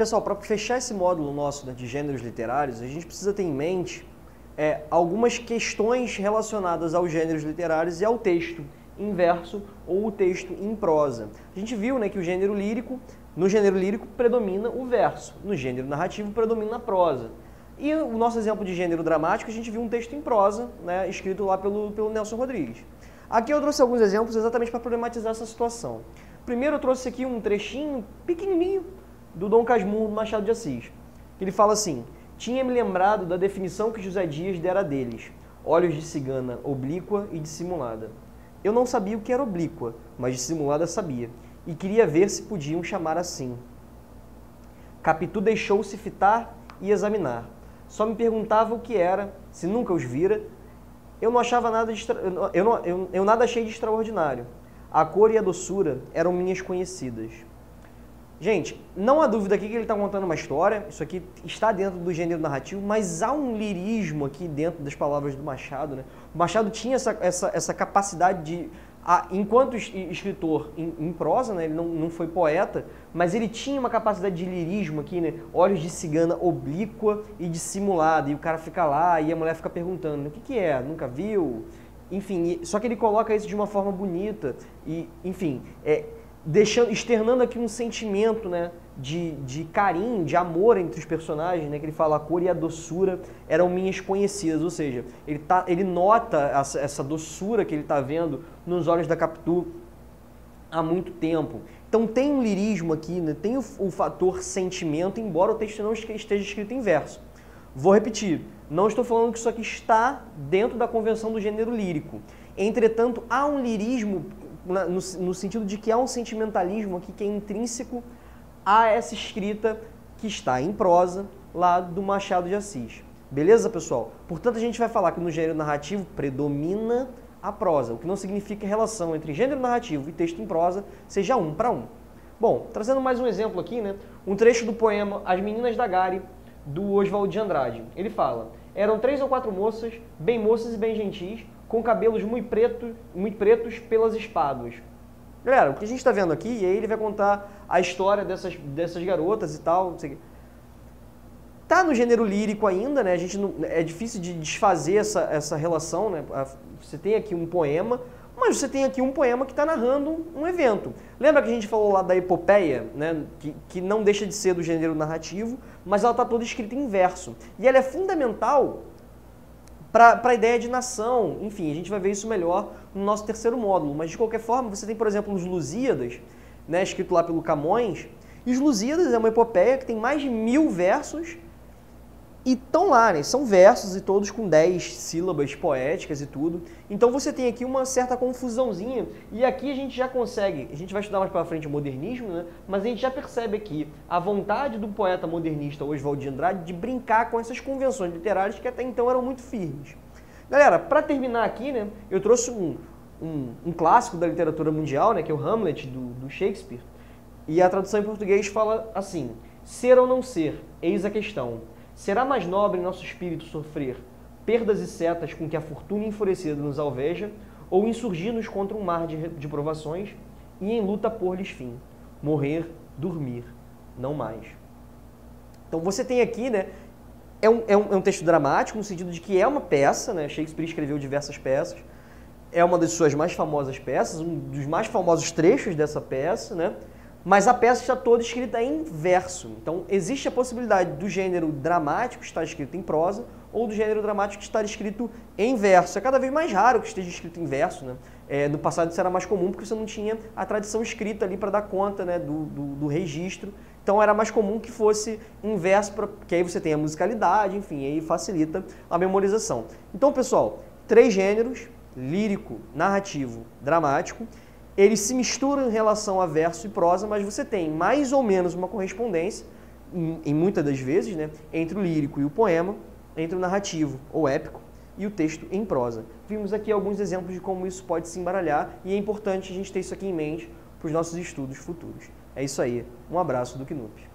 pessoal, para fechar esse módulo nosso, né, de gêneros literários, a gente precisa ter em mente algumas questões relacionadas aos gêneros literários e ao texto em verso ou o texto em prosa. A gente viu, né, que no gênero lírico predomina o verso, no gênero narrativo predomina a prosa. E o nosso exemplo de gênero dramático, a gente viu um texto em prosa, né, escrito lá pelo Nelson Rodrigues. Aqui eu trouxe alguns exemplos exatamente para problematizar essa situação. Primeiro eu trouxe aqui um trechinho pequenininho do Dom Casmurro, do Machado de Assis. Ele fala assim: tinha-me lembrado da definição que José Dias dera deles, olhos de cigana oblíqua e dissimulada. Eu não sabia o que era oblíqua, mas dissimulada sabia, e queria ver se podiam chamar assim. Capitu deixou-se fitar e examinar. Só me perguntava o que era, se nunca os vira. Eu não achava nada eu nada achei de extraordinário. A cor e a doçura eram minhas conhecidas. Gente, não há dúvida aqui que ele está contando uma história, isso aqui está dentro do gênero narrativo, mas há um lirismo aqui dentro das palavras do Machado, né? O Machado tinha essa capacidade de, enquanto escritor em prosa, né? Ele não foi poeta, mas ele tinha uma capacidade de lirismo aqui, né? Olhos de cigana oblíqua e dissimulada, e o cara fica lá e a mulher fica perguntando: o que é? Nunca viu? Enfim, só que ele coloca isso de uma forma bonita e, enfim, externando aqui um sentimento, né, de carinho, de amor entre os personagens, né, que ele fala: a cor e a doçura eram minhas conhecidas, ou seja, ele nota essa doçura que ele está vendo nos olhos da Capitu há muito tempo. Então tem um lirismo aqui, né, tem o fator sentimento, embora o texto não esteja escrito em verso. Vou repetir, não estou falando que isso aqui está dentro da convenção do gênero lírico. Entretanto, há um lirismo no sentido de que há um sentimentalismo aqui que é intrínseco a essa escrita que está em prosa lá do Machado de Assis. Beleza, pessoal? Portanto, a gente vai falar que no gênero narrativo predomina a prosa, o que não significa que a relação entre gênero narrativo e texto em prosa seja 1 para 1. Bom, trazendo mais um exemplo aqui, né? Um trecho do poema As Meninas da Gare, do Oswald de Andrade. Ele fala: eram 3 ou 4 moças, bem moças e bem gentis, com cabelos muito pretos pelas espáduas. Galera, o que a gente está vendo aqui, e aí ele vai contar a história dessas garotas e tal, não sei o quê. Tá no gênero lírico ainda, né? A gente não, é difícil de desfazer essa relação, né? Você tem aqui um poema, mas você tem aqui um poema que está narrando um evento. Lembra que a gente falou lá da epopeia, né? Que não deixa de ser do gênero narrativo, mas ela está toda escrita em verso. E ela é fundamental para a ideia de nação. Enfim, a gente vai ver isso melhor no nosso terceiro módulo. Mas, de qualquer forma, você tem, por exemplo, os Lusíadas, né, escrito lá pelo Camões. E os Lusíadas é uma epopeia que tem mais de 1000 versos e estão lá, né? São versos e todos com 10 sílabas poéticas e tudo. Então você tem aqui uma certa confusãozinha. E aqui a gente já consegue, a gente vai estudar mais para frente o modernismo, né? Mas a gente já percebe aqui a vontade do poeta modernista Oswald de Andrade de brincar com essas convenções literárias que até então eram muito firmes. Galera, para terminar aqui, né? Eu trouxe um clássico da literatura mundial, né? Que é o Hamlet, do Shakespeare. E a tradução em português fala assim: ser ou não ser, eis a questão. Será mais nobre nosso espírito sofrer perdas e setas com que a fortuna enfurecida nos alveja, ou insurgir-nos contra um mar de provações e em luta pôr-lhes fim, morrer, dormir, não mais. Então você tem aqui, né, é um texto dramático no sentido de que é uma peça, né, Shakespeare escreveu diversas peças, é uma das suas mais famosas peças, um dos mais famosos trechos dessa peça, né? Mas a peça está toda escrita em verso. Então, existe a possibilidade do gênero dramático estar escrito em prosa ou do gênero dramático estar escrito em verso. É cada vez mais raro que esteja escrito em verso, né? No passado isso era mais comum porque você não tinha a tradição escrita ali para dar conta, né, do registro. Então, era mais comum que fosse em verso, porque aí você tem a musicalidade, enfim, aí facilita a memorização. Então, pessoal, 3 gêneros: lírico, narrativo, dramático. Eles se misturam em relação a verso e prosa, mas você tem mais ou menos uma correspondência, em muitas das vezes, né, entre o lírico e o poema, entre o narrativo ou épico e o texto em prosa. Vimos aqui alguns exemplos de como isso pode se embaralhar e é importante a gente ter isso aqui em mente para os nossos estudos futuros. É isso aí. Um abraço do Knup.